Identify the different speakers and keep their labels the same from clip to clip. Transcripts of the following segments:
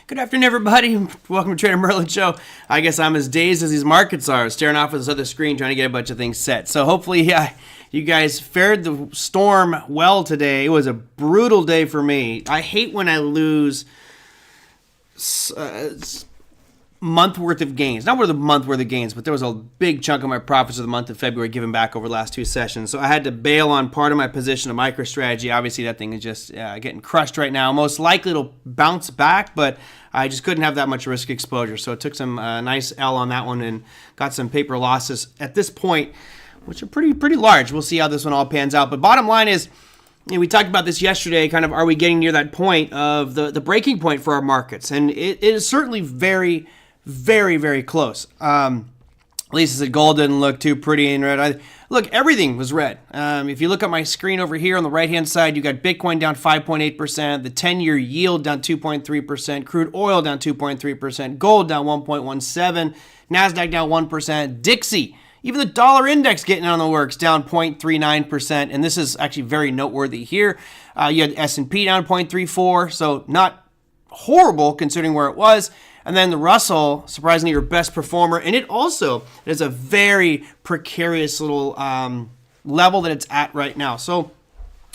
Speaker 1: Good afternoon, everybody. Welcome to Trader Merlin Show. I guess I'm as dazed as these markets are, staring off at this other screen trying to get a bunch of things set. So hopefully, you guys fared the storm well today. It was a brutal day for me. I hate when I lose month worth of gains. Not worth a month worth of gains, but there was a big chunk of my profits of the month of February given back over the last two sessions. So I had to bail on part of my position of MicroStrategy. Obviously, that thing is just getting crushed right now. Most likely it'll bounce back, but I just couldn't have that much risk exposure. So it took some nice L on that one and got some paper losses at this point, which are pretty large. We'll see how this one all pans out. But bottom line is, we talked about this yesterday, kind of are we getting near that point of the breaking point for our markets? And it is certainly very, very close. At least as gold didn't look too pretty in red. Look, everything was red. If you look at my screen over here on the right-hand side, you got Bitcoin down 5.8%, the 10-year yield down 2.3%, crude oil down 2.3%, gold down 1.17%, Nasdaq down 1%, Dixie, even the dollar index getting on the works, down 0.39%, and this is actually very noteworthy here. You had S&P down 0.34%, so not horrible considering where it was. And then the Russell, surprisingly, your best performer. And it also is a very precarious little level that it's at right now. So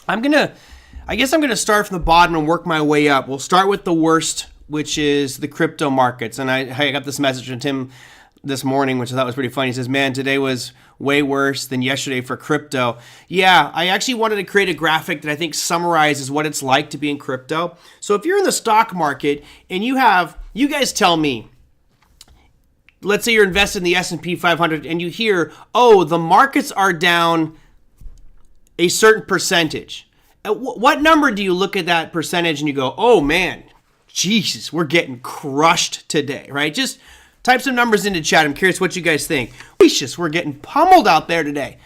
Speaker 1: I guess I'm going to start from the bottom and work my way up. We'll start with the worst, which is the crypto markets. And I got this message from Tim this morning, which I thought was pretty funny. He says, man, today was way worse than yesterday for crypto. Yeah, I actually wanted to create a graphic that I think summarizes what it's like to be in crypto. So if you're in the stock market and you guys tell me, let's say you're invested in the S&P 500 and you hear, oh, the markets are down a certain percentage. What number do you look at that percentage and you go, oh man, Jesus, we're getting crushed today, right? Just type some numbers into chat. I'm curious what you guys think. We're getting pummeled out there today.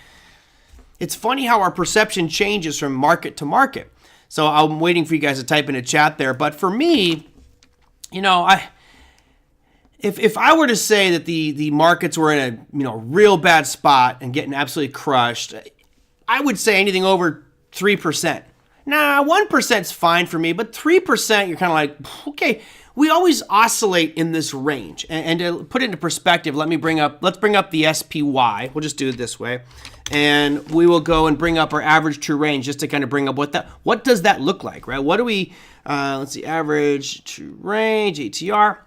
Speaker 1: It's funny how our perception changes from market to market. So I'm waiting for you guys to type in a chat there. But for me, if I were to say that the markets were in a real bad spot and getting absolutely crushed, I would say anything over 3%. Nah, 1% is fine for me, but 3%, you're kind of like, okay. We always oscillate in this range. And to put it into perspective, let's bring up the SPY. We'll just do it this way. And we will go and bring up our average true range just to kind of bring up what does that look like, right? What do we, let's see, average true range, ATR.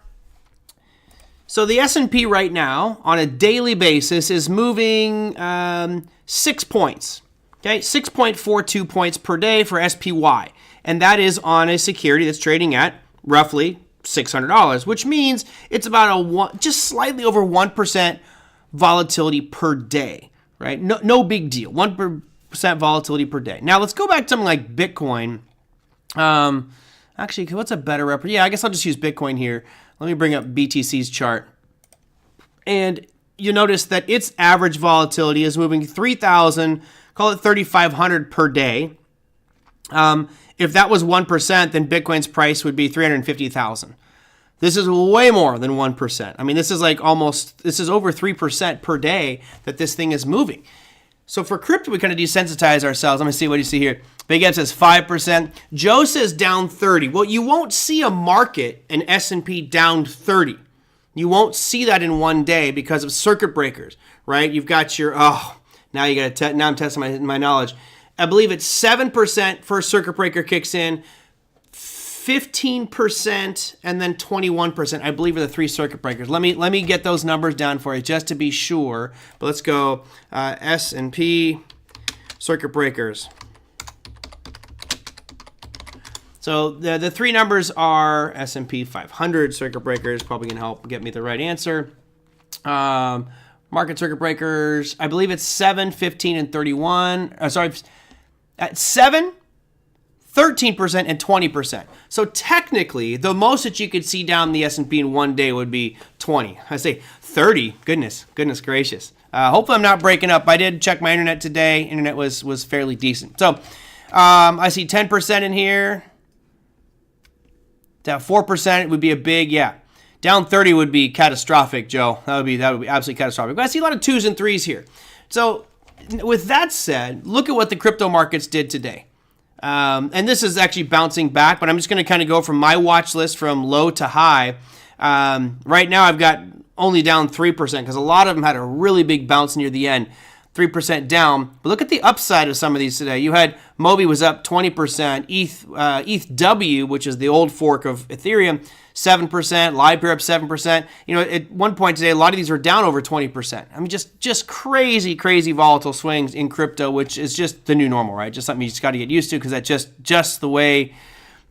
Speaker 1: So the S&P right now on a daily basis is moving 6 points, okay? 6.42 points per day for SPY. And that is on a security that's trading at roughly $600, which means it's about just slightly over 1% volatility per day, right? No big deal. 1% volatility per day. Now let's go back to something like Bitcoin. Actually, what's a better reference? Yeah, I guess I'll just use Bitcoin here. Let me bring up BTC's chart. And you notice that its average volatility is moving 3,000, call it 3,500 per day. If that was 1%, then Bitcoin's price would be 350,000. This is way more than 1%. I mean, this is over 3% per day that this thing is moving. So for crypto, we kind of desensitize ourselves. Let me see what you see here. Big Ed says 5%. Joe says down 30. Well, you won't see a market, an S&P down 30. You won't see that in one day because of circuit breakers, right? You've got your, now I'm testing my knowledge. I believe it's 7% first circuit breaker kicks in, 15%, and then 21%. I believe are the three circuit breakers. Let me get those numbers down for you just to be sure. But let's go S&P circuit breakers. So the three numbers are S&P 500 circuit breakers. Probably gonna help get me the right answer. Market circuit breakers. I believe it's 7, 15, and 31. At 7, 13%, and 20%. So technically, the most that you could see down the S&P in one day would be 20. I say 30. Goodness gracious. Hopefully I'm not breaking up. I did check my internet today. Internet was fairly decent. So I see 10% in here. Down 4% would be a big, yeah. Down 30 would be catastrophic, Joe. That would be absolutely catastrophic. But I see a lot of 2s and 3s here. So with that said, look at what the crypto markets did today. And this is actually bouncing back, but I'm just going to kind of go from my watch list from low to high. Right now I've got only down 3% because a lot of them had a really big bounce near the end. 3% down. But look at the upside of some of these today. You had Mobi was up 20%, ETHW, which is the old fork of Ethereum, 7%, LivePeer up 7%. You know, at one point today, a lot of these were down over 20%. I mean, just crazy volatile swings in crypto, which is just the new normal, right? Just something you just got to get used to because that's just the way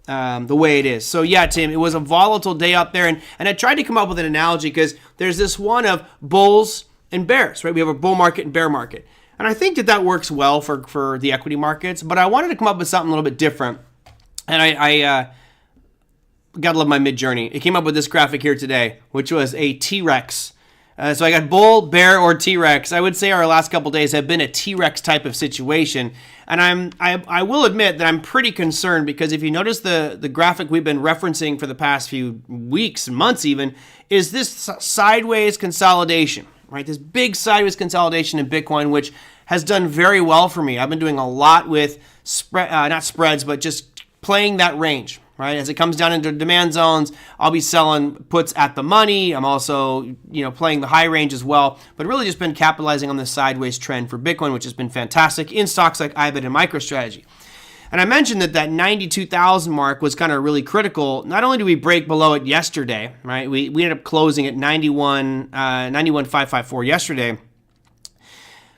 Speaker 1: it is. So yeah, Tim, it was a volatile day out there, and I tried to come up with an analogy because there's this one of bulls and bears, right? We have a bull market and bear market. And I think that works well for the equity markets, but I wanted to come up with something a little bit different. And I gotta love my mid-journey. It came up with this graphic here today, which was a T-Rex. So I got bull, bear, or T-Rex. I would say our last couple days have been a T-Rex type of situation. And I will admit that I'm pretty concerned because if you notice the graphic we've been referencing for the past few weeks and months even, is this sideways consolidation. Right, this big sideways consolidation in Bitcoin, which has done very well for me. I've been doing a lot with not spreads, but just playing that range. Right, as it comes down into demand zones, I'll be selling puts at the money. I'm also, playing the high range as well. But really, just been capitalizing on this sideways trend for Bitcoin, which has been fantastic in stocks like IBIT and MicroStrategy. And I mentioned that 92,000 mark was kind of really critical. Not only did we break below it yesterday, right? We ended up closing at 91,554 yesterday.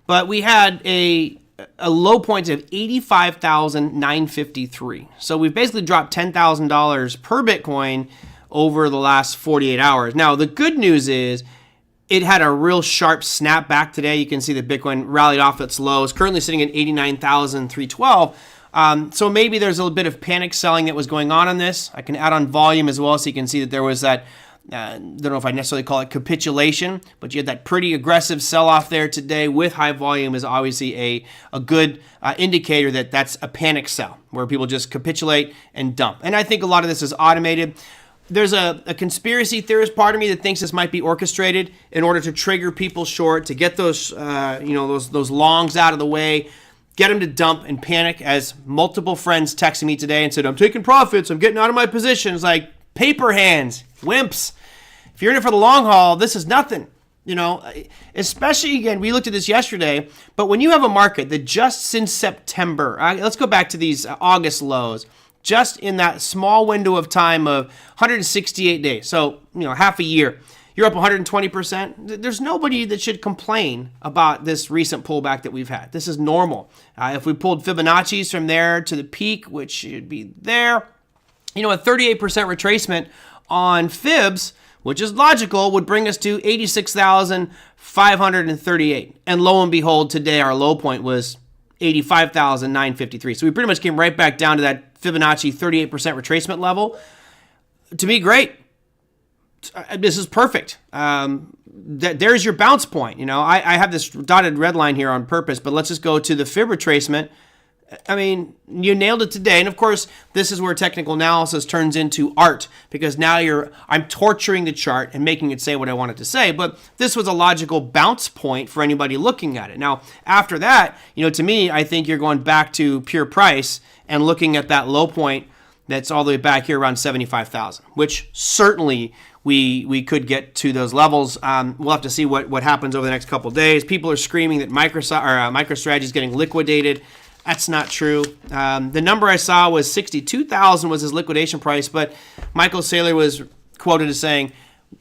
Speaker 1: But we had a low point of 85,953. So we've basically dropped $10,000 per Bitcoin over the last 48 hours. Now, the good news is it had a real sharp snap back today. You can see that Bitcoin rallied off its lows, currently sitting at 89,312. So maybe there's a little bit of panic selling that was going on this. I can add on volume as well, so you can see that there was that, don't know if I necessarily call it capitulation, but you had that pretty aggressive sell-off there today with high volume is obviously a good indicator that that's a panic sell, where people just capitulate and dump. And I think a lot of this is automated. There's a conspiracy theorist part of me that thinks this might be orchestrated in order to trigger people short, to get those, those longs out of the way, get them to dump and panic, as multiple friends texted me today and said, I'm taking profits, I'm getting out of my position. It's like, paper hands, wimps. If you're in it for the long haul, this is nothing. Especially, again, we looked at this yesterday, but when you have a market that just since September, let's go back to these August lows, just in that small window of time of 168 days, so, half a year, you're up 120%. There's nobody that should complain about this recent pullback that we've had. This is normal. If we pulled Fibonacci's from there to the peak, which should be there, a 38% retracement on Fibs, which is logical, would bring us to 86,538. And lo and behold, today our low point was 85,953. So we pretty much came right back down to that Fibonacci 38% retracement level. To me, great. This is perfect. There's your bounce point. I have this dotted red line here on purpose, but let's just go to the fib retracement. I mean, you nailed it today. And of course, this is where technical analysis turns into art, because now I'm torturing the chart and making it say what I want it to say. But this was a logical bounce point for anybody looking at it. Now, after that, to me, I think you're going back to pure price and looking at that low point that's all the way back here around 75,000, which certainly we could get to those levels. We'll have to see what happens over the next couple of days. People are screaming that MicroStrategy is getting liquidated. That's not true. The number I saw was 62,000 was his liquidation price, but Michael Saylor was quoted as saying,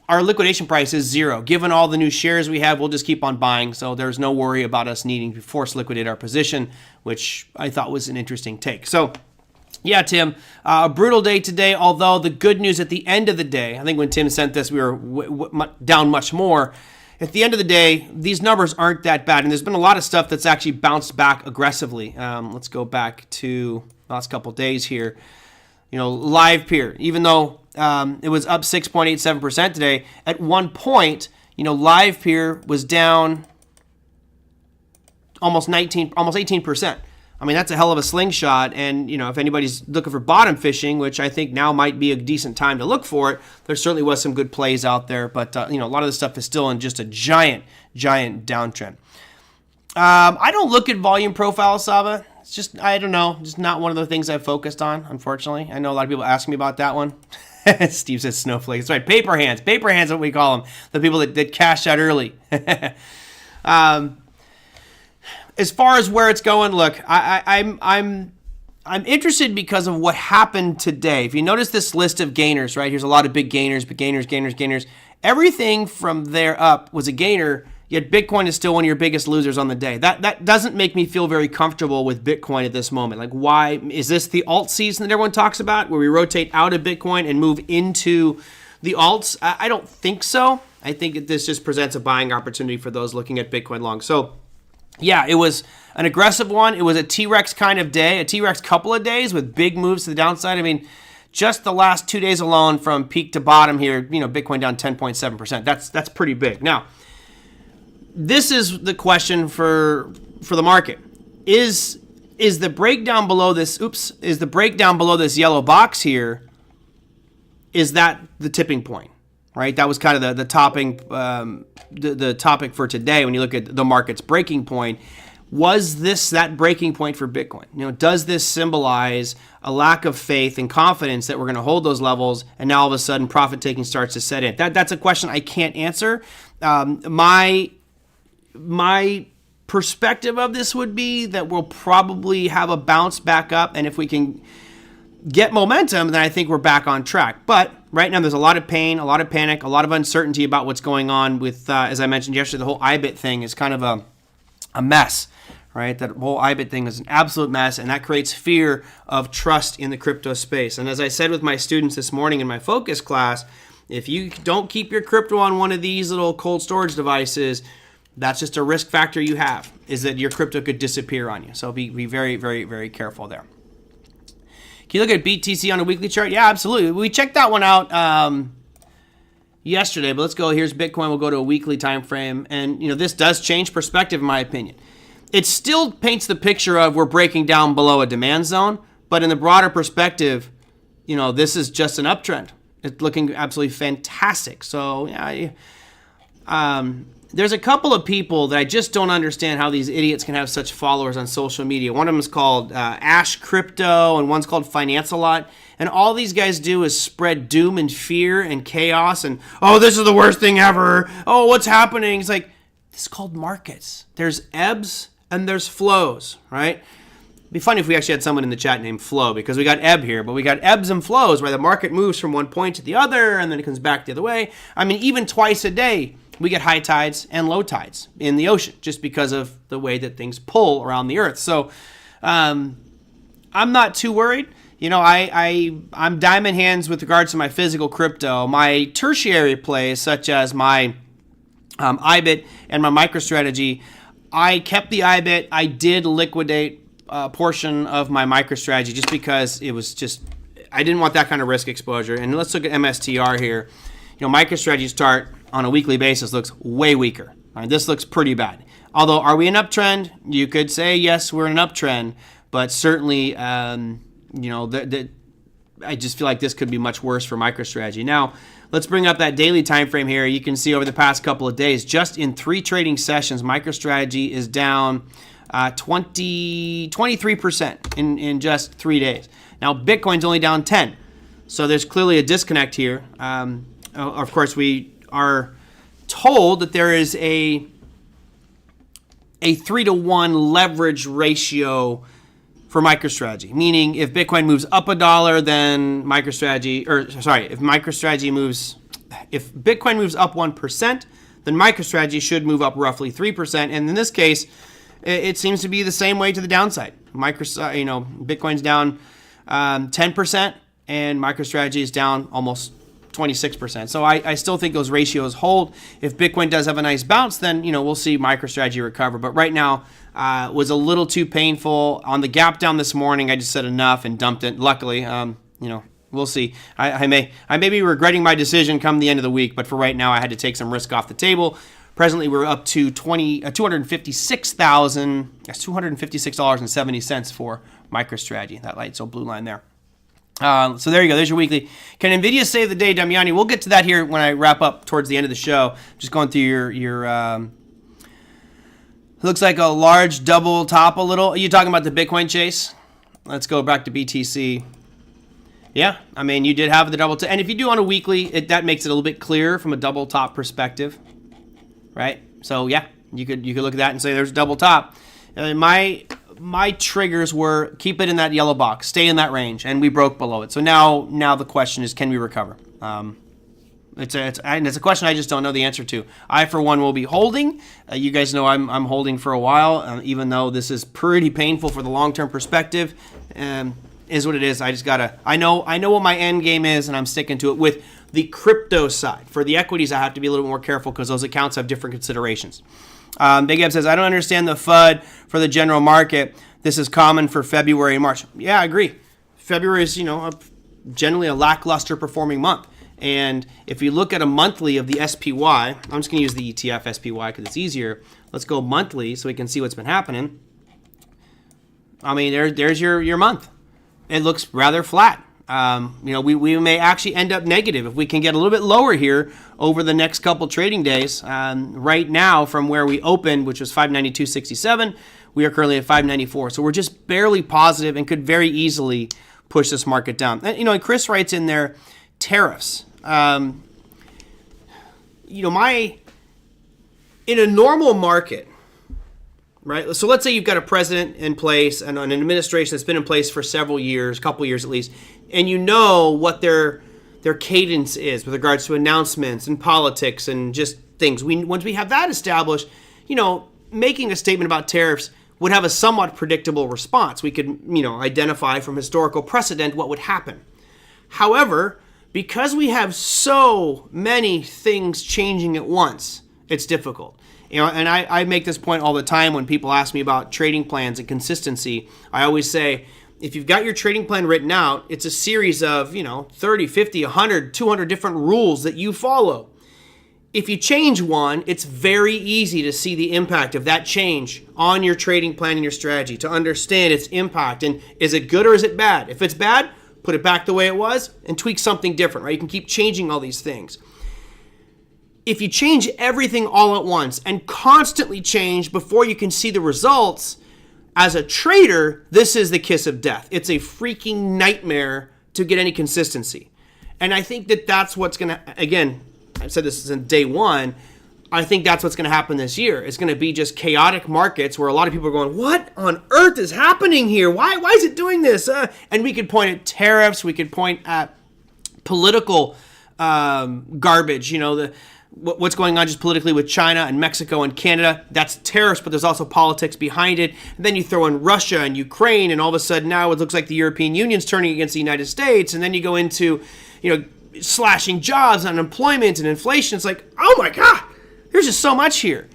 Speaker 1: our liquidation price is zero. Given all the new shares we have, we'll just keep on buying, so there's no worry about us needing to force liquidate our position, which I thought was an interesting take. So, yeah, Tim, a brutal day today, although the good news at the end of the day, I think when Tim sent this, we were down much more. At the end of the day, these numbers aren't that bad, and there's been a lot of stuff that's actually bounced back aggressively. Let's go back to the last couple of days here. LivePeer, even though it was up 6.87% today, at one point, LivePeer was down almost 18%. I mean, that's a hell of a slingshot, and, if anybody's looking for bottom fishing, which I think now might be a decent time to look for it, there certainly was some good plays out there, but, a lot of this stuff is still in just a giant downtrend. I don't look at volume profiles, Sava. It's just, I don't know, just not one of the things I've focused on, unfortunately. I know a lot of people ask me about that one. Steve says snowflakes. That's right, paper hands. Paper hands is what we call them, the people that cash out early. As far as where it's going, look, I'm interested because of what happened today. If you notice this list of gainers, right, here's a lot of big gainers, but gainers. Everything from there up was a gainer, yet Bitcoin is still one of your biggest losers on the day. That doesn't make me feel very comfortable with Bitcoin at this moment. Like, why? Is this the alt season that everyone talks about, where we rotate out of Bitcoin and move into the alts? I don't think so. I think that this just presents a buying opportunity for those looking at Bitcoin long. So, yeah, it was an aggressive one. It was a T-Rex kind of day, a T-Rex couple of days with big moves to the downside. I mean, just the last 2 days alone from peak to bottom here, Bitcoin down 10.7%. That's pretty big. Now, this is the question for the market. Is the breakdown below this, is the breakdown below this yellow box here, is that the tipping point, right? That was kind of the topic for today when you look at the market's breaking point. Was this that breaking point for Bitcoin? Does this symbolize a lack of faith and confidence that we're going to hold those levels, and now all of a sudden profit taking starts to set in? That's a question I can't answer. My perspective of this would be that we'll probably have a bounce back up, and if we can get momentum, then I think we're back on track. But right now there's a lot of pain, a lot of panic, a lot of uncertainty about what's going on with, as I mentioned yesterday, the whole IBIT thing is kind of a mess, right? That whole IBIT thing is an absolute mess, and that creates fear of trust in the crypto space. And as I said with my students this morning in my focus class, if you don't keep your crypto on one of these little cold storage devices, that's just a risk factor you have, is that your crypto could disappear on you. So be very, very, very careful there. Can you look at BTC on a weekly chart? Yeah, absolutely. We checked that one out yesterday, but let's go. Here's Bitcoin. We'll go to a weekly time frame. And, this does change perspective, in my opinion. It still paints the picture of we're breaking down below a demand zone, but in the broader perspective, this is just an uptrend. It's looking absolutely fantastic. So, yeah, there's a couple of people that I just don't understand how these idiots can have such followers on social media. One of them is called Ash Crypto, and one's called Finance a Lot. And all these guys do is spread doom and fear and chaos and, oh, this is the worst thing ever. Oh, what's happening? It's like, this is called markets. There's ebbs and there's flows, right? It'd be funny if we actually had someone in the chat named Flo, because we got ebb here, but we got ebbs and flows where the market moves from one point to the other and then it comes back the other way. I mean, even twice a day, we get high tides and low tides in the ocean just because of the way that things pull around the earth. So I'm not too worried. I'm diamond hands with regards to my physical crypto. My tertiary plays, such as my IBIT and my MicroStrategy, I kept the IBIT. I did liquidate a portion of my MicroStrategy just because it was just, I didn't want that kind of risk exposure. And let's look at MSTR here. MicroStrategy's chart on a weekly basis looks way weaker. All right, this looks pretty bad. Although, are we in an uptrend? You could say, yes, we're in an uptrend, but certainly, I just feel like this could be much worse for MicroStrategy. Now, let's bring up that daily time frame here. You can see over the past couple of days, just in 3 trading sessions, MicroStrategy is down 23% in just 3 days. Now, Bitcoin's only down 10%. So there's clearly a disconnect here. Of course, we are told that there is a 3-to-1 leverage ratio for MicroStrategy, meaning if Bitcoin moves up $1, then if Bitcoin moves up 1%, then MicroStrategy should move up roughly 3%. And in this case, it seems to be the same way to the downside. Bitcoin's down 10%, and MicroStrategy is down almost 26%. So I still think those ratios hold. If Bitcoin does have a nice bounce, then we'll see MicroStrategy recover. But right now was a little too painful. On the gap down this morning, I just said enough and dumped it. Luckily, we'll see. I may be regretting my decision come the end of the week, but for right now, I had to take some risk off the table. Presently, we're up to $256.70 for MicroStrategy. That light, so blue line there. So there you go. There's your weekly. Can Nvidia save the day, Damiani? We'll get to that here when I wrap up towards the end of the show. Just going through your Looks like a large double top a little. Are you talking about the Bitcoin chase? Let's go back to BTC. Yeah, I mean, you did have the double top. And if you do on a weekly, that makes it a little bit clearer from a double top perspective, right? So, yeah, you could look at that and say there's a double top. My triggers were keep it in that yellow box, stay in that range, and we broke below it. So now the question is, can we recover? It's a question I just don't know the answer to. I, for one, will be holding. You guys know I'm holding for a while, even though this is pretty painful for the long-term perspective. Is what it is. I know what my end game is, and I'm sticking to it. With the crypto side, for the equities, I have to be a little bit more careful because those accounts have different considerations. Big Eb says, I don't understand the FUD for the general market. This is common for February and March. Yeah, I agree. February is, generally a lackluster performing month. And if you look at a monthly of the SPY, I'm just going to use the ETF SPY because it's easier. Let's go monthly so we can see what's been happening. I mean, there's your month. It looks rather flat. We may actually end up negative if we can get a little bit lower here over the next couple trading days. Right now, from where we opened, which was 592.67, we are currently at 594. So we're just barely positive and could very easily push this market down. And Chris writes in there, tariffs. In a normal market, right? So let's say you've got a president in place and an administration that's been in place for several years, a couple years at least, and you know what their cadence is with regards to announcements and politics and just things. Once we have that established, making a statement about tariffs would have a somewhat predictable response. We could, identify from historical precedent what would happen. However, because we have so many things changing at once, it's difficult. And I make this point all the time when people ask me about trading plans and consistency. I always say, if you've got your trading plan written out, it's a series of, 30, 50, 100, 200 different rules that you follow. If you change one, it's very easy to see the impact of that change on your trading plan and your strategy, to understand its impact. And is it good or is it bad? If it's bad, put it back the way it was and tweak something different, right? You can keep changing all these things. If you change everything all at once and constantly change before you can see the results, as a trader, this is the kiss of death. It's a freaking nightmare to get any consistency. And I think that's what's going to, again, I said this is in day one, I think that's what's going to happen this year. It's going to be just chaotic markets where a lot of people are going, what on earth is happening here? Why is it doing this? And we could point at tariffs. We could point at political garbage, what's going on just politically with China and Mexico and Canada. That's tariffs, but there's also politics behind it. And then you throw in Russia and Ukraine, and all of a sudden now it looks like the European Union's turning against the United States. And then you go into, slashing jobs and unemployment and inflation. It's like, oh my God, there's just so much here.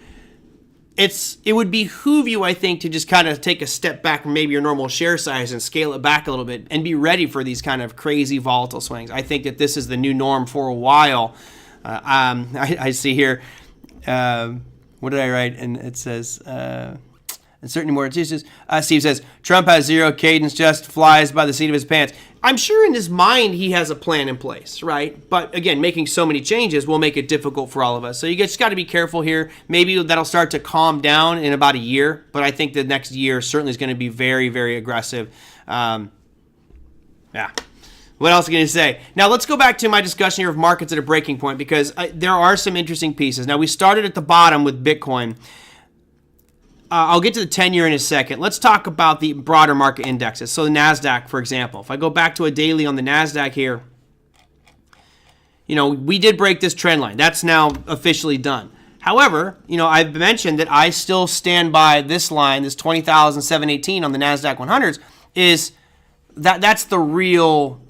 Speaker 1: It would behoove you, I think, to just kind of take a step back from maybe your normal share size and scale it back a little bit and be ready for these kind of crazy volatile swings. I think that this is the new norm for a while. I see here, what did I write? And it says, and certainly more excuses. Steve says, Trump has zero cadence, just flies by the seat of his pants. I'm sure in his mind he has a plan in place, right? But again, making so many changes will make it difficult for all of us. So you just got to be careful here. Maybe that'll start to calm down in about a year, but I think the next year certainly is going to be very, very aggressive. Yeah. What else can you say? Now, let's go back to my discussion here of markets at a breaking point, because there are some interesting pieces. Now, we started at the bottom with Bitcoin. I'll get to the 10-year in a second. Let's talk about the broader market indexes. So the Nasdaq, for example. If I go back to a daily on the Nasdaq here, we did break this trend line. That's now officially done. However, I've mentioned that I still stand by this line, this 20,718 on the Nasdaq 100s, is that's the real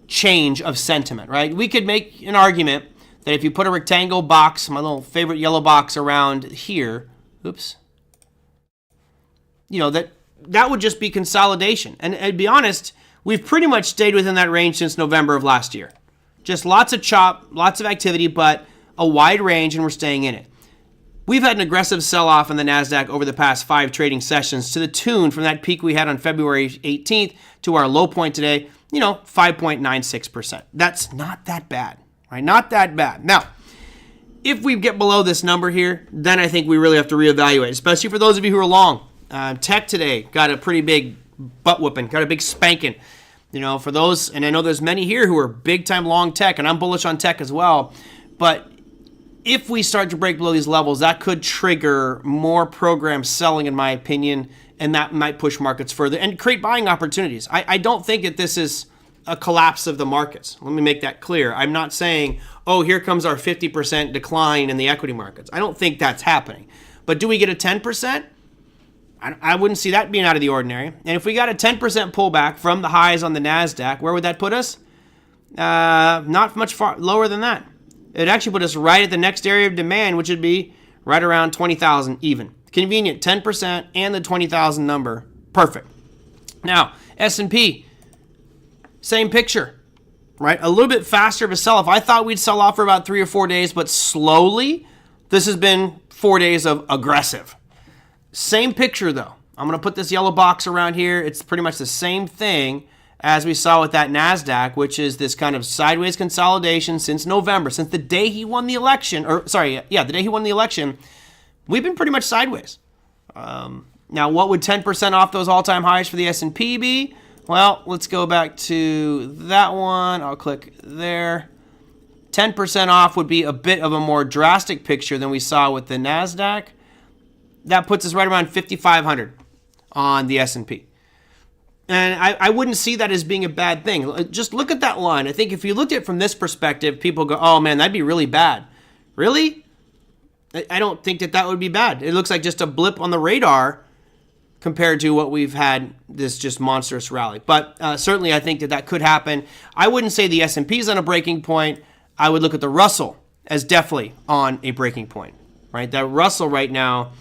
Speaker 1: change of sentiment, right? We could make an argument that if you put a rectangle box, my little favorite yellow box around here, that would just be consolidation. And to be honest, we've pretty much stayed within that range since November of last year. Just lots of chop, lots of activity, but a wide range, and we're staying in it. We've had an aggressive sell-off in the Nasdaq over the past 5 trading sessions to the tune from that peak we had on February 18th to our low point today, 5.96%. That's not that bad, right? Not that bad. Now, If we get below this number here, then I think we really have to reevaluate, especially for those of you who are long. Tech today got a pretty big butt whooping, got a big spanking. For those, and I know there's many here who are big time long tech, and I'm bullish on tech as well. But if we start to break below these levels, that could trigger more program selling, in my opinion, and that might push markets further and create buying opportunities. I don't think that this is a collapse of the markets. Let me make that clear. I'm not saying, oh, here comes our 50% decline in the equity markets. I don't think that's happening. But do we get a 10%? I wouldn't see that being out of the ordinary. And if we got a 10% pullback from the highs on the Nasdaq, where would that put us? Not much far lower than that. It actually put us right at the next area of demand, which would be right around 20,000 even. Convenient, 10% and the 20,000 number. Perfect. Now, S&P, same picture, right? A little bit faster of a sell-off. I thought we'd sell off for about 3 or 4 days, but slowly, this has been 4 days of aggressive. Same picture, though. I'm going to put this yellow box around here. It's pretty much the same thing as we saw with that Nasdaq, which is this kind of sideways consolidation since November, since the day he won the election, the day he won the election, we've been pretty much sideways. Now, what would 10% off those all-time highs for the S&P be? Well, let's go back to that one. I'll click there. 10% off would be a bit of a more drastic picture than we saw with the Nasdaq. That puts us right around 5,500 on the S&P. And I wouldn't see that as being a bad thing. Just look at that line. I think if you looked at it from this perspective, people go, oh man, that'd be really bad. Really? I don't think that would be bad. It looks like just a blip on the radar compared to what we've had, this just monstrous rally. But certainly I think that could happen. I wouldn't say the S&P is on a breaking point. I would look at the Russell as definitely on a breaking point, right? That Russell right now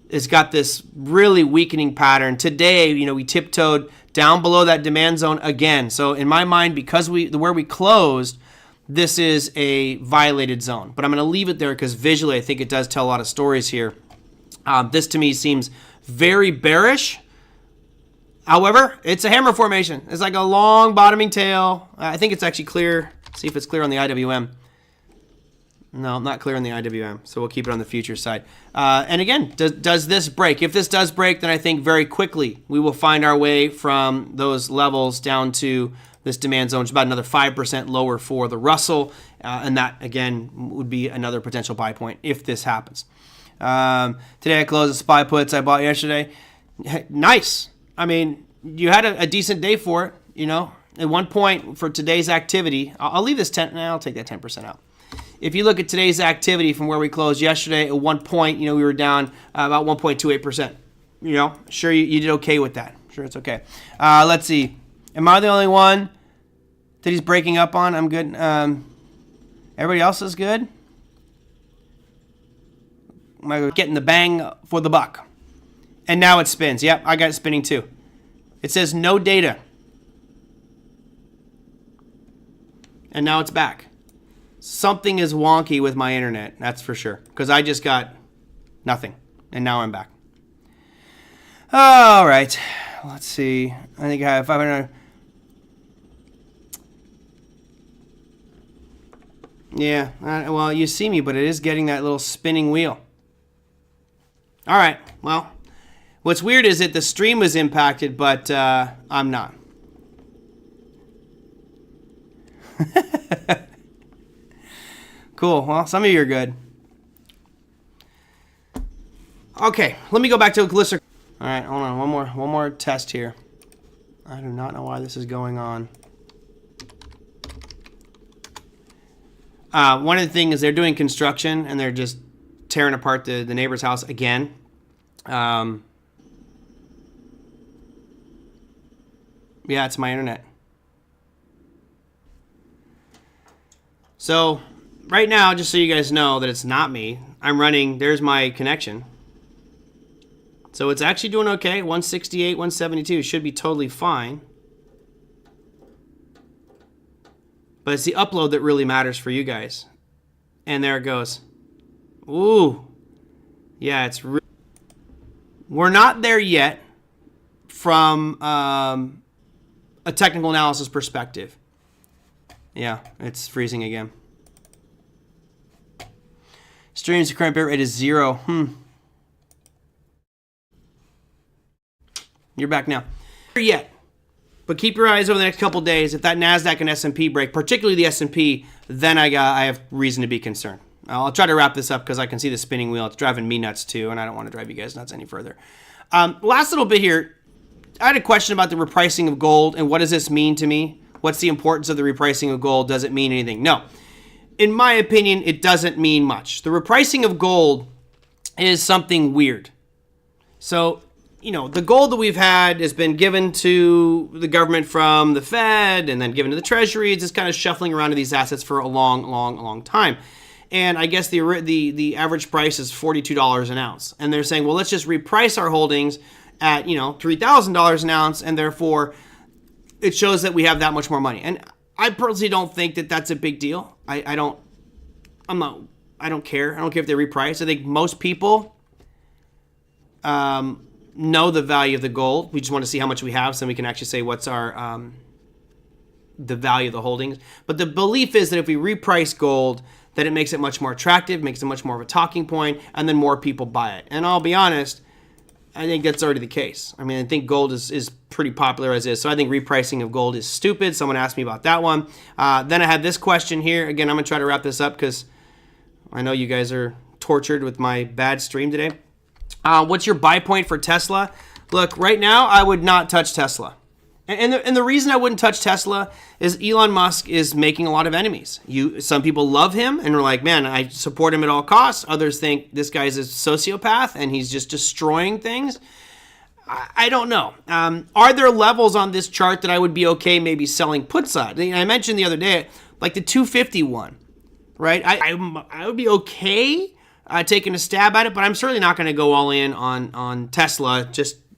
Speaker 1: has got this really weakening pattern. Today, we tiptoed down below that demand zone again. So in my mind, because where we closed, this is a violated zone. But I'm going to leave it there because visually I think it does tell a lot of stories here. This to me seems very bearish. However, it's a hammer formation. It's like a long bottoming tail. I think it's actually clear. See if it's clear on the IWM. No, not clear on the IWM, so we'll keep it on the future side. And again, does this break? If this does break, then I think very quickly we will find our way from those levels down to this demand zone. It's about another 5% lower for the Russell, and that, again, would be another potential buy point if this happens. Today I closed the SPY puts I bought yesterday. Nice. I mean, you had a decent day for it, At one point for today's activity, I'll leave this 10. I'll take that 10% out. If you look at today's activity from where we closed yesterday, at one point, we were down about 1.28%. Sure, you did okay with that. Sure, it's okay. Let's see. Am I the only one that he's breaking up on? I'm good. Everybody else is good? Am I getting the bang for the buck? And now it spins. Yep, I got it spinning too. It says no data. And now it's back. Something is wonky with my internet, that's for sure. Because I just got nothing. And now I'm back. All right. Let's see. I think I have 500. Yeah. Well, you see me, but it is getting that little spinning wheel. All right. Well, what's weird is that the stream was impacted, but I'm not. Cool. Well, some of you are good. Okay, let me go back to a glycer. All right, hold on. One more test here. I do not know why this is going on. One of the things is they're doing construction and they're just tearing apart the neighbor's house again. Yeah, it's my internet. So right now, just so you guys know that it's not me, I'm running, there's my connection. So it's actually doing okay. 168, 172 should be totally fine. But it's the upload that really matters for you guys. And there it goes. Ooh. Yeah, we're not there yet from a technical analysis perspective. Yeah, it's freezing again. Streams the current bit rate is 0. You're back now. Not yet. But keep your eyes over the next couple days. If that Nasdaq and S&P break, particularly the S&P, then I have reason to be concerned. I'll try to wrap this up because I can see the spinning wheel. It's driving me nuts too, and I don't want to drive you guys nuts any further. Last little bit here. I had a question about the repricing of gold and what does this mean to me? What's the importance of the repricing of gold? Does it mean anything? No. In my opinion, it doesn't mean much. The repricing of gold is something weird. So, the gold that we've had has been given to the government from the Fed and then given to the Treasury. It's just kind of shuffling around to these assets for a long time. And I guess the average price is $42 an ounce. And they're saying, well, let's just reprice our holdings at, $3,000 an ounce. And therefore, it shows that we have that much more money. And I personally don't think that that's a big deal. I don't care. I don't care if they reprice. I think most people know the value of the gold. We just want to see how much we have so we can actually say what's our the value of the holdings. But the belief is that if we reprice gold, that it makes it much more attractive, makes it much more of a talking point, and then more people buy it. And I'll be honest, I think that's already the case. I mean, I think gold is pretty popular as is. So I think repricing of gold is stupid. Someone asked me about that one. Then I had this question here. Again, I'm going to try to wrap this up because I know you guys are tortured with my bad stream today. What's your buy point for Tesla? Look, right now, I would not touch Tesla. And the reason I wouldn't touch Tesla is Elon Musk is making a lot of enemies. Some people love him and are like, man, I support him at all costs. Others think this guy's a sociopath and he's just destroying things. I don't know. Are there levels on this chart that I would be okay maybe selling puts on? I mentioned the other day, like the 250 one, right? I would be okay taking a stab at it, but I'm certainly not going to go all in on Tesla.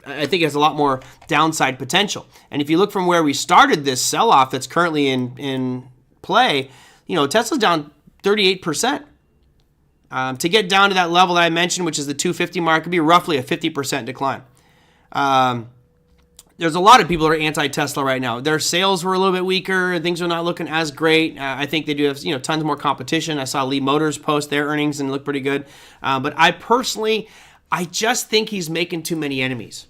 Speaker 1: I think it has a lot more downside potential. And if you look from where we started this sell-off that's currently in play, Tesla's down 38%. To get down to that level that I mentioned, which is the 250 mark, could be roughly a 50% decline. There's a lot of people that are anti-Tesla right now. Their sales were a little bit weaker. Things are not looking as great. I think they do have tons more competition. I saw Lee Motors post their earnings and look pretty good. But I just think he's making too many enemies.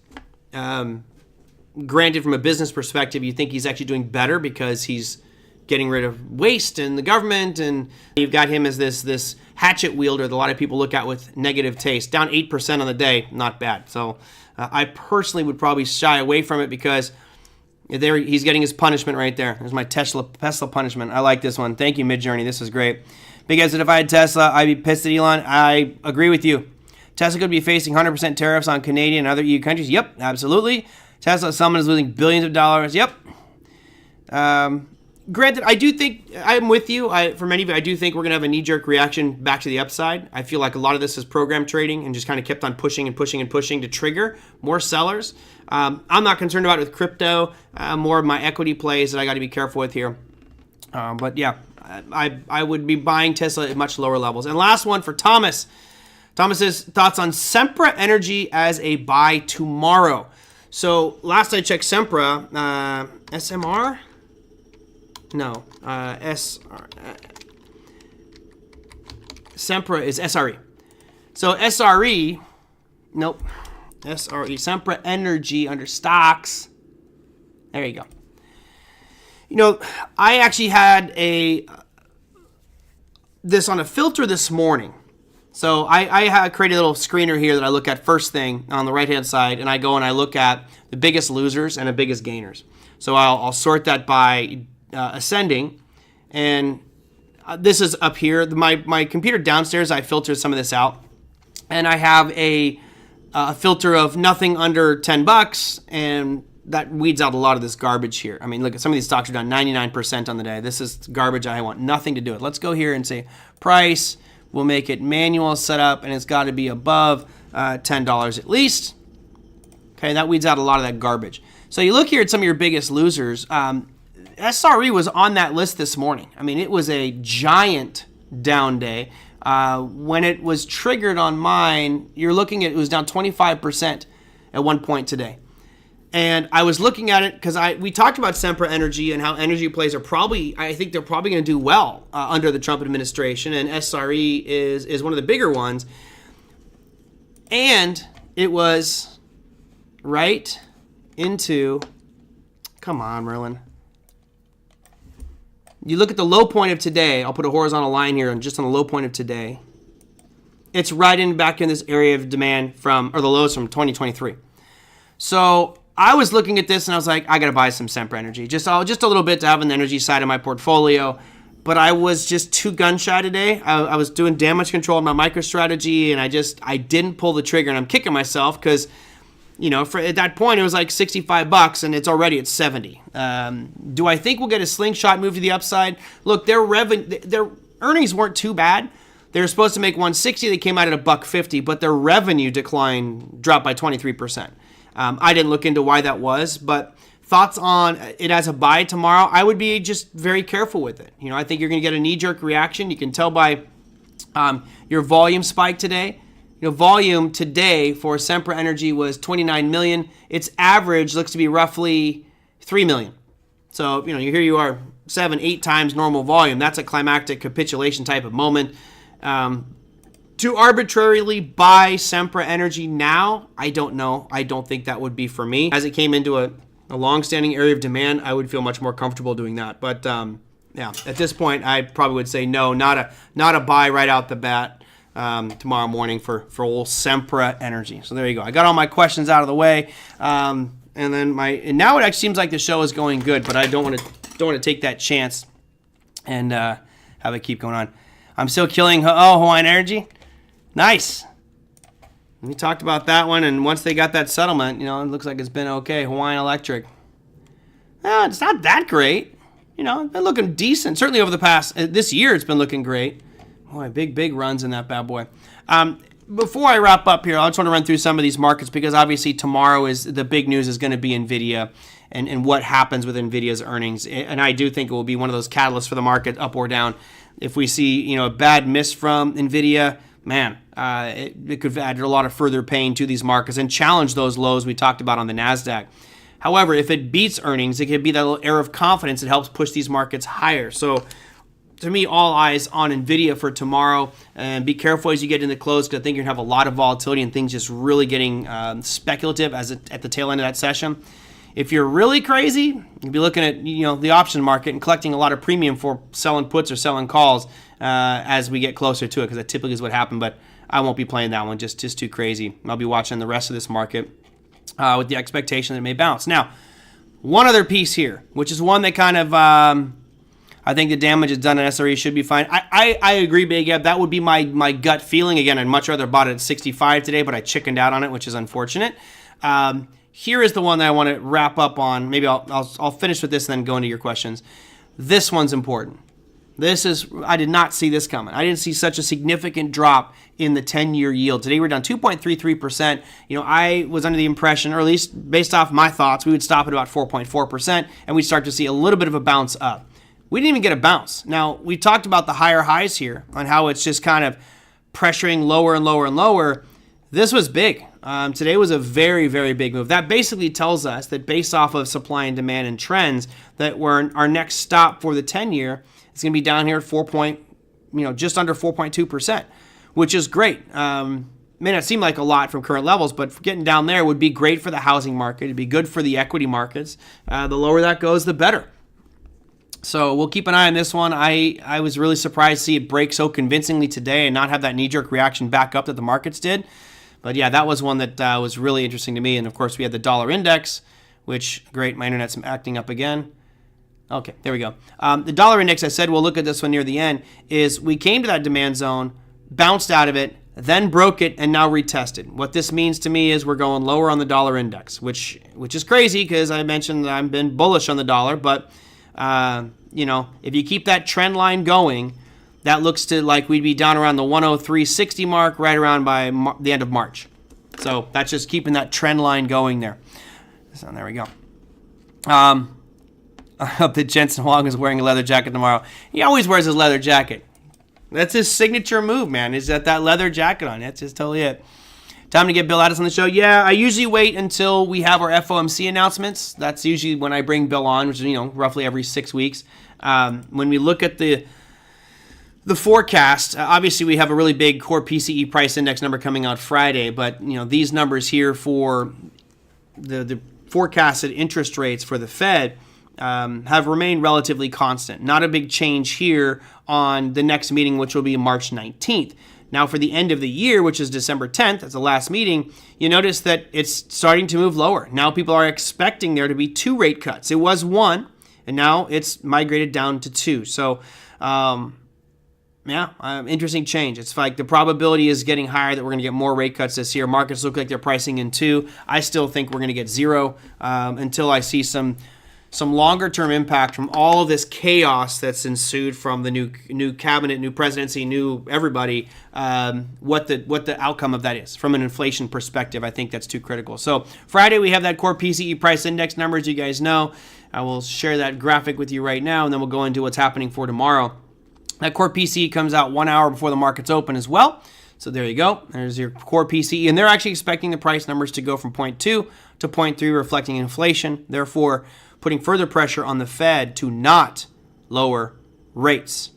Speaker 1: Granted, from a business perspective, you think he's actually doing better because he's getting rid of waste in the government, and you've got him as this hatchet wielder that a lot of people look at with negative taste. Down 8% on the day, not bad. So I personally would probably shy away from it because he's getting his punishment right there. There's my Tesla punishment. I like this one. Thank you, Midjourney. This is great. Because if I had Tesla, I'd be pissed at Elon. I agree with you. Tesla could be facing 100% tariffs on Canadian and other EU countries. Yep, absolutely. Tesla, someone is losing billions of dollars. Yep. Granted, I do think, I'm with you. For many of you, I do think we're going to have a knee-jerk reaction back to the upside. I feel like a lot of this is program trading and just kind of kept on pushing to trigger more sellers. I'm not concerned about it with crypto. More of my equity plays that I got to be careful with here. But yeah, I would be buying Tesla at much lower levels. And last one for Thomas. Thomas's thoughts on Sempra Energy as a buy tomorrow. So last I checked Sempra, SMR? No, SR. Sempra is SRE. So SRE, nope, SRE, Sempra Energy under stocks. There you go. I actually had this on a filter this morning. So I created a little screener here that I look at first thing on the right-hand side, and I go and I look at the biggest losers and the biggest gainers. So I'll sort that by ascending, and this is up here. My computer downstairs, I filtered some of this out, and I have a filter of nothing under $10, and that weeds out a lot of this garbage here. I mean, look at some of these stocks are down 99% on the day. This is garbage I want nothing to do with. Let's go here and say price. We'll make it manual setup, and it's got to be above $10 at least. Okay, that weeds out a lot of that garbage. So you look here at some of your biggest losers. SRE was on that list this morning. I mean, it was a giant down day. When it was triggered on mine, you're looking at it was down 25% at one point today. And I was looking at it because we talked about Sempra Energy and how energy plays are I think they're probably going to do well under the Trump administration, and SRE is one of the bigger ones. And it was right into, come on, Merlin. You look at the low point of today. I'll put a horizontal line here, and just on the low point of today, it's right back in this area of demand or the lows from 2023. So I was looking at this and I was like, I got to buy some Sempra Energy. Just a little bit to have on the energy side of my portfolio. But I was just too gun shy today. I was doing damage control on my MicroStrategy, and I didn't pull the trigger, and I'm kicking myself because, at that point it was like $65 and it's already at 70. Do I think we'll get a slingshot move to the upside? Look, their earnings weren't too bad. They were supposed to make 160. They came out at $1.50, but their revenue dropped by 23%. I didn't look into why that was, but thoughts on it as a buy tomorrow? I would be just very careful with it. I think you're going to get a knee-jerk reaction. You can tell by your volume spike today. Volume today for Sempra Energy was 29 million. Its average looks to be roughly 3 million. So, here you are, 7-8 times normal volume. That's a climactic capitulation type of moment. To arbitrarily buy Sempra Energy now, I don't know. I don't think that would be for me. As it came into a long-standing area of demand, I would feel much more comfortable doing that. But at this point, I probably would say no, not a buy right out the bat tomorrow morning for old Sempra Energy. So there you go. I got all my questions out of the way, and now it actually seems like the show is going good, but I don't want to take that chance and have it keep going on. I'm still killing Hawaiian Energy. Nice. We talked about that one, and once they got that settlement, it looks like it's been okay. Hawaiian Electric. It's not that great. It's been looking decent. Certainly over the past, this year, it's been looking great. Boy, big runs in that bad boy. Before I wrap up here, I just want to run through some of these markets because obviously tomorrow the big news is going to be Nvidia and what happens with Nvidia's earnings. And I do think it will be one of those catalysts for the market, up or down. If we see, a bad miss from Nvidia, man, it could add a lot of further pain to these markets and challenge those lows we talked about on the Nasdaq. However, if it beats earnings, it could be that little air of confidence that helps push these markets higher. So, to me, all eyes on Nvidia for tomorrow, and be careful as you get into the close because I think you're going to have a lot of volatility and things just really getting speculative at the tail end of that session. If you're really crazy, you'll be looking at the option market and collecting a lot of premium for selling puts or selling calls as we get closer to it, because that typically is what happened. But I won't be playing that one, just too crazy. I'll be watching the rest of this market with the expectation that it may bounce. Now, one other piece here, which is one that kind of I think the damage is done at SRE should be fine. I agree, Big Eb. That would be my gut feeling. Again, I'd much rather bought it at 65 today, but I chickened out on it, which is unfortunate. Here is the one that I want to wrap up on. Maybe I'll finish with this and then go into your questions. This one's important. I did not see this coming. I didn't see such a significant drop in the 10-year yield. Today we're down 2.33%. I was under the impression, or at least based off my thoughts, we would stop at about 4.4% and we'd start to see a little bit of a bounce up. We didn't even get a bounce. Now, we talked about the higher highs here on how it's just kind of pressuring lower and lower and lower. This was big. Today was a very, very big move. That basically tells us that based off of supply and demand and trends, that our next stop for the 10-year is going to be down here at just under 4.2%, which is great. May not seem like a lot from current levels, but getting down there would be great for the housing market. It'd be good for the equity markets. The lower that goes, the better. So we'll keep an eye on this one. I was really surprised to see it break so convincingly today and not have that knee-jerk reaction back up that the markets did. But yeah, that was one that was really interesting to me. And of course, we had the dollar index, which, great, my internet's acting up again. Okay, there we go. The dollar index, I said we'll look at this one near the end, is we came to that demand zone, bounced out of it, then broke it, and now retested. What this means to me is we're going lower on the dollar index, which is crazy because I mentioned that I've been bullish on the dollar. But, if you keep that trend line going, that looks to like we'd be down around the 103.60 mark right around by the end of March. So that's just keeping that trend line going there. So there we go. I hope that Jensen Huang is wearing a leather jacket tomorrow. He always wears his leather jacket. That's his signature move, man, is that leather jacket on. That's just totally it. Time to get Bill Addis on the show. Yeah, I usually wait until we have our FOMC announcements. That's usually when I bring Bill on, which is, roughly every 6 weeks. When we look at the forecast, obviously we have a really big core PCE price index number coming out Friday, but these numbers here for the forecasted interest rates for the Fed have remained relatively constant. Not a big change here on the next meeting, which will be March 19th. Now, for the end of the year, which is December 10th, that's the last meeting, you notice that it's starting to move lower. Now people are expecting there to be 2 rate cuts. It was 1, and now it's migrated down to 2. So, interesting change. It's like the probability is getting higher that we're going to get more rate cuts this year. Markets look like they're pricing in 2. I still think we're going to get 0 until I see some longer-term impact from all of this chaos that's ensued from the new cabinet, new presidency, new everybody. What the outcome of that is from an inflation perspective, I think that's too critical. So Friday we have that core PCE price index numbers. You guys know. I will share that graphic with you right now, and then we'll go into what's happening for tomorrow. That core PCE comes out 1 hour before the markets open as well. So there you go. There's your core PCE, and they're actually expecting the price numbers to go from 0.2 to 0.3, reflecting inflation. Therefore, putting further pressure on the Fed to not lower rates.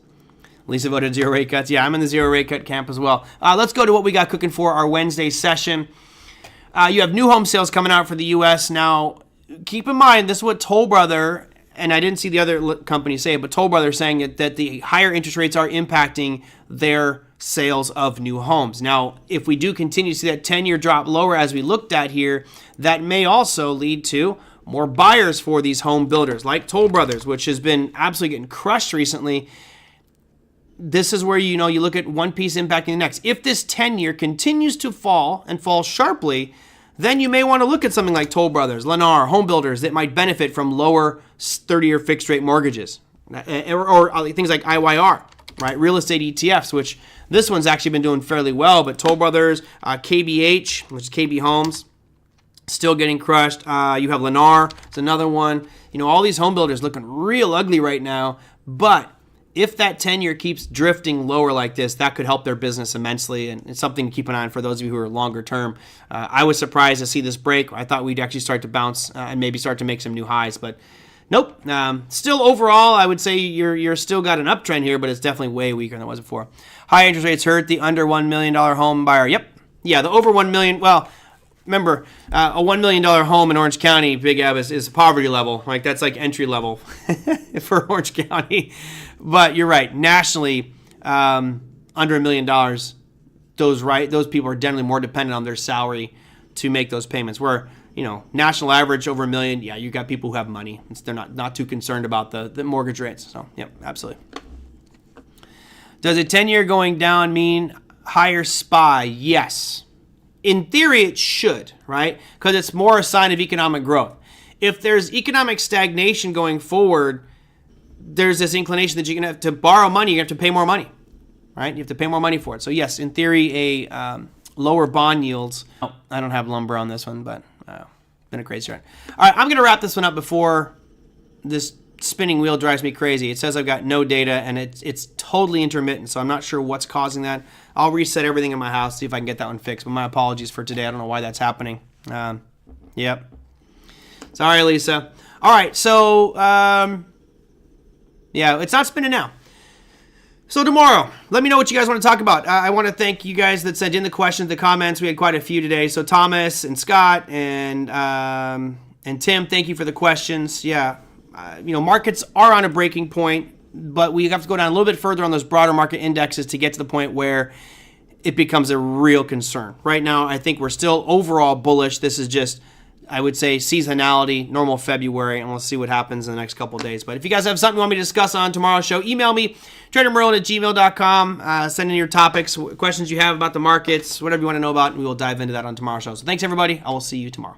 Speaker 1: Lisa voted 0 rate cuts. Yeah, I'm in the 0 rate cut camp as well. Let's go to what we got cooking for our Wednesday session. You have new home sales coming out for the U.S. Now, keep in mind, this is what Toll Brother, and I didn't see the other companies say it, but Toll Brother is saying that the higher interest rates are impacting their sales of new homes. Now, if we do continue to see that 10-year drop lower as we looked at here, that may also lead to more buyers for these home builders like Toll Brothers, which has been absolutely getting crushed recently. This is where you look at one piece impacting the next. If this 10-year continues to fall and fall sharply, then you may want to look at something like Toll Brothers, Lennar, home builders that might benefit from lower 30-year fixed rate mortgages, or things like IYR, right? Real estate ETFs, which this one's actually been doing fairly well, but Toll Brothers, KBH, which is KB Homes, still getting crushed. You have Lennar, it's another one. All these home builders looking real ugly right now, but if that 10-year keeps drifting lower like this, that could help their business immensely, and it's something to keep an eye on for those of you who are longer term. I was surprised to see this break. I thought we'd actually start to bounce and maybe start to make some new highs, but nope. Still overall, I would say you're still got an uptrend here, but it's definitely way weaker than it was before. High interest rates hurt the under $1 million home buyer. Yep. Yeah, the over $1 million, well, remember, a $1 million home in Orange County, Big Ab, is poverty level. Like, that's like entry level for Orange County. But you're right. Nationally, under $1 million, those people are generally more dependent on their salary to make those payments. Where, national average over $1 million, yeah, you got people who have money. They're not too concerned about the mortgage rates. So, yep, absolutely. Does a 10-year going down mean higher SPY? Yes. In theory, it should, right? Because it's more a sign of economic growth. If there's economic stagnation going forward, there's this inclination that you're going to have to borrow money. You have to pay more money, right? You have to pay more money for it. So yes, in theory, lower bond yields. Oh, I don't have lumber on this one, but been a crazy run. All right, I'm going to wrap this one up before this spinning wheel drives me crazy. It says I've got no data, and it's totally intermittent, so I'm not sure what's causing that. I'll reset everything in my house, see if I can get that one fixed. But my apologies for today. I don't know why that's happening. Yep. Sorry, Lisa. All right, so yeah, it's not spinning now. So tomorrow, let me know what you guys want to talk about. I want to thank you guys that sent in the questions, the comments. We had quite a few today. So Thomas and Scott and Tim, thank you for the questions. Yeah, markets are on a breaking point, but we have to go down a little bit further on those broader market indexes to get to the point where it becomes a real concern. Right now, I think we're still overall bullish. This is just, I would say, seasonality, normal February, and we'll see what happens in the next couple of days. But if you guys have something you want me to discuss on tomorrow's show, email me, tradermerlin@gmail.com. Send in your topics, questions you have about the markets, whatever you want to know about, and we will dive into that on tomorrow's show. So thanks, everybody. I will see you tomorrow.